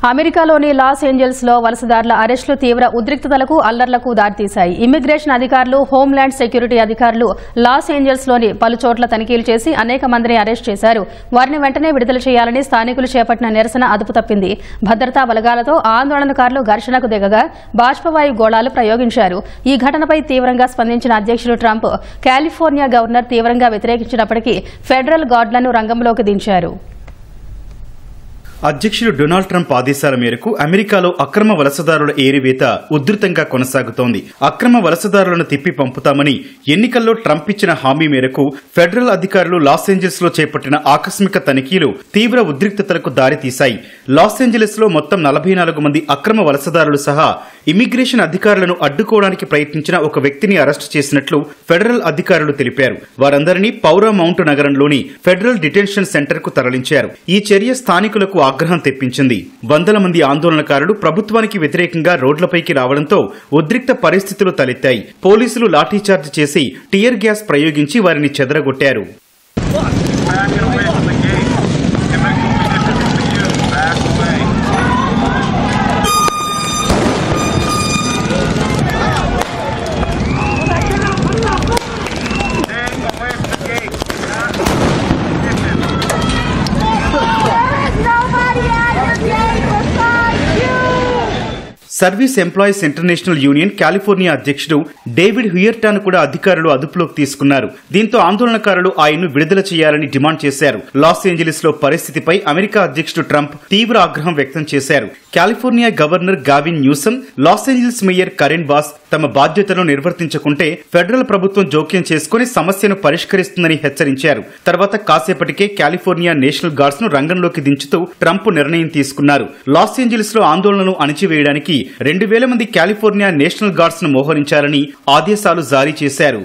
అమెరికాలోని Los Angeles లో వలసదారుల అరెస్టులు తీవ్ర ఉద్రిక్తతలకు అల్లర్లకు దారితీశాయి. ఇమ్మిగ్రేషన్ అధికారులు, హోంల్యాండ్ సెక్యూరిటీ అధికారులు లాస్ ఏంజల్స్ లోని పలు చోట్ల తనిఖీలు చేసి అనేక మందిని అరెస్ట్ చేశారు. వారిని వెంటనే విడుదల చేయాలని స్థానికులు చేపట్టిన నిరసన అదుపు తప్పింది. భద్రతా బలగాలతో ఆందోళనకారులు ఘర్షణకు దిగగా బాష్పవాయు గోళాలు ప్రయోగించారు. ఈ ఘటనపై తీవ్రంగా స్పందించిన అధ్యక్షుడు ట్రంప్ కాలిఫోర్నియా గవర్నర్ తీవ్రంగా వ్యతిరేకించినప్పటికీ ఫెడరల్ గార్డులను రంగంలోకి దించారు. అధ్యక్షుడు డొనాల్డ్ ట్రంప్ ఆదేశాల మేరకు అమెరికాలో అక్రమ వలసదారుల ఏరివేత ఉధృతంగా కొనసాగుతోంది. అక్రమ వలసదారులను తిప్పి పంపుతామని ఎన్నికల్లో ట్రంప్ ఇచ్చిన హామీ మేరకు ఫెడరల్ అధికారులు లాస్ ఏంజల్స్ లో చేపట్టిన ఆకస్మిక తనిఖీలు తీవ్ర ఉద్రిక్తతలకు దారితీశాయి. లాస్ ఏంజల్స్ లో మొత్తం 44 మంది అక్రమ వలసదారులు సహా ఇమిగ్రేషన్ అధికారులను అడ్డుకోవడానికి ప్రయత్నించిన ఒక వ్యక్తిని అరెస్టు చేసినట్లు ఫెడరల్ అధికారులు తెలిపారు. వారందరినీ పౌరా మౌంట్ నగరంలోని ఫెడరల్ డిటెన్షన్ సెంటర్ కు తరలించారు. ఈ చర్య స్థానికులకు ఆగ్రహం తెప్పించింది. వందల మంది ఆందోళనకారులు ప్రభుత్వానికి వ్యతిరేకంగా రోడ్లపైకి రావడంతో ఉద్రిక్త పరిస్థితులు తలెత్తాయి. పోలీసులు లాఠీచార్జ్ చేసి టియర్ గ్యాస్ ప్రయోగించి వారిని చెదరగొట్టారు. Service employees international union California అధ్యక్షుడు డేవిడ్ హ్యూయర్టాను కూడా అధికారులు అదుపులోకి తీసుకున్నారు. దీంతో ఆందోళనకారులు ఆయన్ను విడుదల చేయాలని డిమాండ్ చేశారు. లాస్ ఏంజలీస్ లో పరిస్థితిపై అమెరికా అధ్యక్షుడు ట్రంప్ తీవ్ర ఆగ్రహం వ్యక్తం చేశారు. California governor Gavin Newsom, loss Angeles mayor current boss తమ బాధ్యతలను నిర్వర్తించకుంటే ఫెడరల్ ప్రభుత్వం జోక్యం చేసుకుని సమస్యను పరిష్కరిస్తుందని హెచ్చరించారు. తర్వాత కాసేపటికే కాలిఫోర్నియా నేషనల్ గార్డ్స్ ను రంగంలోకి దించుతూ ట్రంప్ నిర్ణయం తీసుకున్నారు. లాస్ ఏంజలీస్ లో ఆందోళనను అణిచివేయడానికి 2000 మంది కాలిఫోర్నియా నేషనల్ గార్డ్స్ ను మోహరించాలని ఆదేశాలు జారీ చేశారు.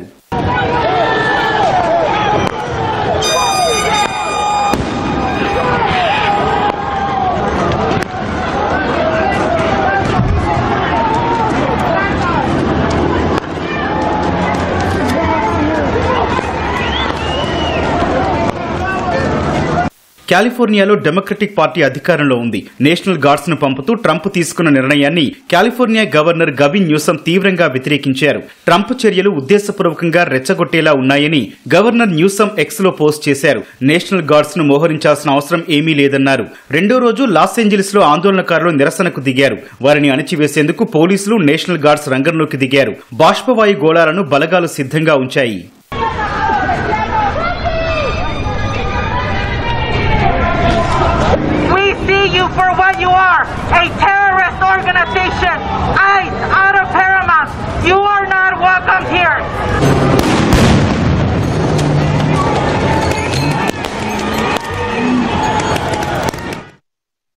కాలిఫోర్నియాలో డెమోక్రటిక్ పార్టీ అధికారంలో ఉంది. నేషనల్ గార్డ్స్ ను పంపుతూ ట్రంప్ తీసుకున్న నిర్ణయాన్ని కాలిఫోర్నియా గవర్నర్ గవిన్ న్యూసమ్ తీవ్రంగా వ్యతిరేకించారు. ట్రంప్ చర్యలు ఉద్దేశపూర్వకంగా రెచ్చగొట్టేలా ఉన్నాయని గవర్నర్ న్యూసమ్ ఎక్స్ లో పోస్ట్ చేశారు. నేషనల్ గార్డ్స్ ను మోహరించాల్సిన అవసరం ఏమీ లేదన్నారు. రెండో రోజు లాస్ ఏంజలీస్ లో ఆందోళనకారులు నిరసనకు దిగారు. వారిని అణిచివేసేందుకు పోలీసులు, నేషనల్ గార్డ్స్ రంగంలోకి దిగారు. బాష్పవాయు గోళాలను బలగాలు సిద్ధంగా ఉంచాయి. For what you are, a terrorist organization